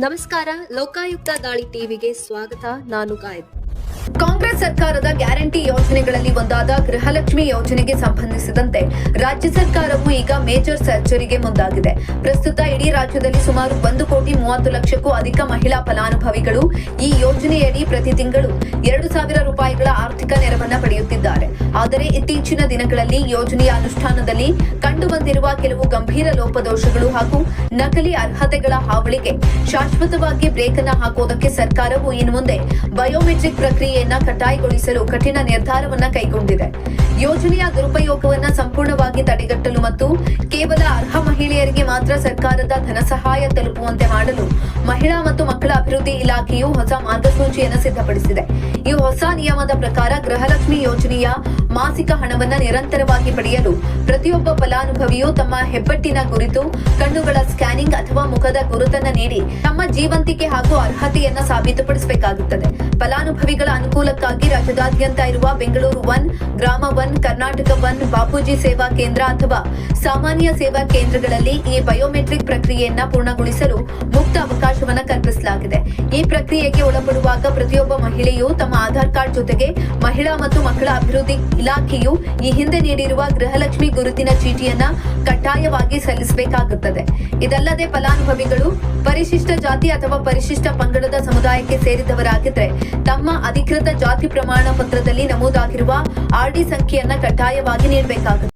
ನಮಸ್ಕಾರ. ಲೋಕಾಯುಕ್ತ ದಾಳಿ ಟಿವಿಗೆ ಸ್ವಾಗತ. ನಾನು ಗಾಯತ್. ಕಾಂಗ್ರೆಸ್ ಸರ್ಕಾರದ ಗ್ಯಾರಂಟಿ ಯೋಜನೆಗಳಲ್ಲಿ ಒಂದಾದ ಗೃಹಲಕ್ಷ್ಮಿ ಯೋಜನೆಗೆ ಸಂಬಂಧಿಸಿದಂತೆ ರಾಜ್ಯ ಸರ್ಕಾರವು ಈಗ ಮೇಜರ್ ಸರ್ಜರಿಗೆ ಮುಂದಾಗಿದೆ. ಪ್ರಸ್ತುತ ಇಡೀ ರಾಜ್ಯದಲ್ಲಿ ಸುಮಾರು 1,30,30,00,000ಕ್ಕೂ ಅಧಿಕ ಮಹಿಳಾ ಫಲಾನುಭವಿಗಳು ಈ ಯೋಜನೆಯಡಿ ಪ್ರತಿ ತಿಂಗಳು 2,000 ರೂಪಾಯಿಗಳ ಆರ್ಥಿಕ ನೆರವನ್ನ ಪಡೆಯುತ್ತಿದ್ದಾರೆ. ಆದರೆ ಇತ್ತೀಚಿನ ದಿನಗಳಲ್ಲಿ ಯೋಜನೆಯ ಅನುಷ್ಠಾನದಲ್ಲಿ ಕಂಡುಬಂದಿರುವ ಕೆಲವು ಗಂಭೀರ ಲೋಪದೋಷಗಳು ಹಾಗೂ ನಕಲಿ ಅರ್ಹತೆಗಳ ಹಾವಳಿಗೆ ಶಾಶ್ವತವಾಗಿ ಬ್ರೇಕ್ ಅನ್ನು ಹಾಕುವುದಕ್ಕೆ ಸರ್ಕಾರವು ಇನ್ನು ಮುಂದೆ ಬಯೋಮೆಟ್ರಿಕ್ ಪ್ರಕ್ರಿಯೆಯನ್ನ ಕಡ್ಡಾಯಗೊಳಿಸಲು ಕಠಿಣ ನಿರ್ಧಾರವನ್ನ ಕೈಗೊಂಡಿದೆ. ಯೋಜನೆಯ ದುರುಪಯೋಗವನ್ನ ಸಂಪೂರ್ಣವಾಗಿ ತಡೆಗಟ್ಟಲು ಮತ್ತು ಕೇವಲ ಅರ್ಹ ಮಹಿಳೆಯರಿಗೆ ಮಾತ್ರ ಸರ್ಕಾರದ ಧನ ಸಹಾಯ ತಲುಪುವಂತೆ ಮಾಡಲು ಮಹಿಳಾ ಮತ್ತು ಮಕ್ಕಳ ಅಭಿವೃದ್ಧಿ ಇಲಾಖೆಯು ಹೊಸ ಮಾರ್ಗಸೂಚಿಯನ್ನು ಸಿದ್ಧಪಡಿಸಿದೆ. ಈ ಹೊಸ ನಿಯಮದ ಪ್ರಕಾರ ಗೃಹಲಕ್ಷ್ಮಿ ಯೋಜನೆಯ ಮಾಸಿಕ ಹಣವನ್ನ ನಿರಂತರವಾಗಿ ಪಡೆಯಲು ಪ್ರತಿಯೊಬ್ಬ ಫಲಾನುಭವಿಯು ತಮ್ಮ ಹೆಬ್ಬೆಟ್ಟಿನ ಗುರುತು, ಕಣ್ಣುಗಳ ಸ್ಕ್ಯಾನಿಂಗ್ ಅಥವಾ ಮುಖದ ಗುರುತನ್ನ ನೀಡಿ ತಮ್ಮ ಜೀವಂತಿಕೆ ಹಾಗೂ ಅರ್ಹತೆಯನ್ನ ಸಾಬೀತುಪಡಿಸಬೇಕಾಗುತ್ತದೆ. ಫಲಾನುಭವಿಗಳ ಅನುಕೂಲಕ್ಕಾಗಿ ರಾಜ್ಯದಾದ್ಯಂತ ಇರುವ ಬೆಂಗಳೂರು 1, ಗ್ರಾಮ 1, ಕರ್ನಾಟಕ 1, ಬಾಪೂಜಿ ಸೇವಾ ಕೇಂದ್ರ ಅಥವಾ ಸಾಮಾನ್ಯ ಸೇವಾ ಕೇಂದ್ರಗಳಲ್ಲಿ ಈ ಬಯೋಮೆಟ್ರಿಕ್ ಪ್ರಕ್ರಿಯೆಯನ್ನ ಪೂರ್ಣಗೊಳಿಸಲು ಮುಕ್ತ ಅವಕಾಶವನ್ನ ಕಲ್ಪಿಸಲಾಗಿದೆ. ಈ ಪ್ರಕ್ರಿಯೆಗೆ ಒಳಪಡುವಾಗ ಪ್ರತಿಯೊಬ್ಬ ಮಹಿಳೆಯು ತಮ್ಮ ಆಧಾರ್ ಕಾರ್ಡ್ ಜೊತೆಗೆ ಮಹಿಳಾ ಮತ್ತು ಮಕ್ಕಳ ಅಭಿವೃದ್ಧಿ ಇಲಾಖೆಯು ಈ ಹಿಂದೆ ನೀಡಿರುವ ಗೃಹಲಕ್ಷ್ಮಿ ಗುರುತಿನ ಚೀಟಿಯನ್ನ ಕಡ್ಡಾಯವಾಗಿ ಸಲ್ಲಿಸಬೇಕಾಗುತ್ತದೆ. ಇದಲ್ಲದೆ ಫಲಾನುಭವಿಗಳು ಪರಿಶಿಷ್ಟ ಜಾತಿ ಅಥವಾ ಪರಿಶಿಷ್ಟ ಪಂಗಡದ ಸಮುದಾಯಕ್ಕೆ ಸೇರಿದವರಾಗಿದ್ದರೆ ತಮ್ಮ ಅಧಿಕೃತ ಜಾತಿ ಪ್ರಮಾಣ ಪತ್ರದಲ್ಲಿ ನಮೂದಾಗಿರುವ ಆರ್ಡಿ ಸಂಖ್ಯೆಯನ್ನ ಕಡ್ಡಾಯವಾಗಿ ನೀಡಬೇಕಾಗುತ್ತದೆ.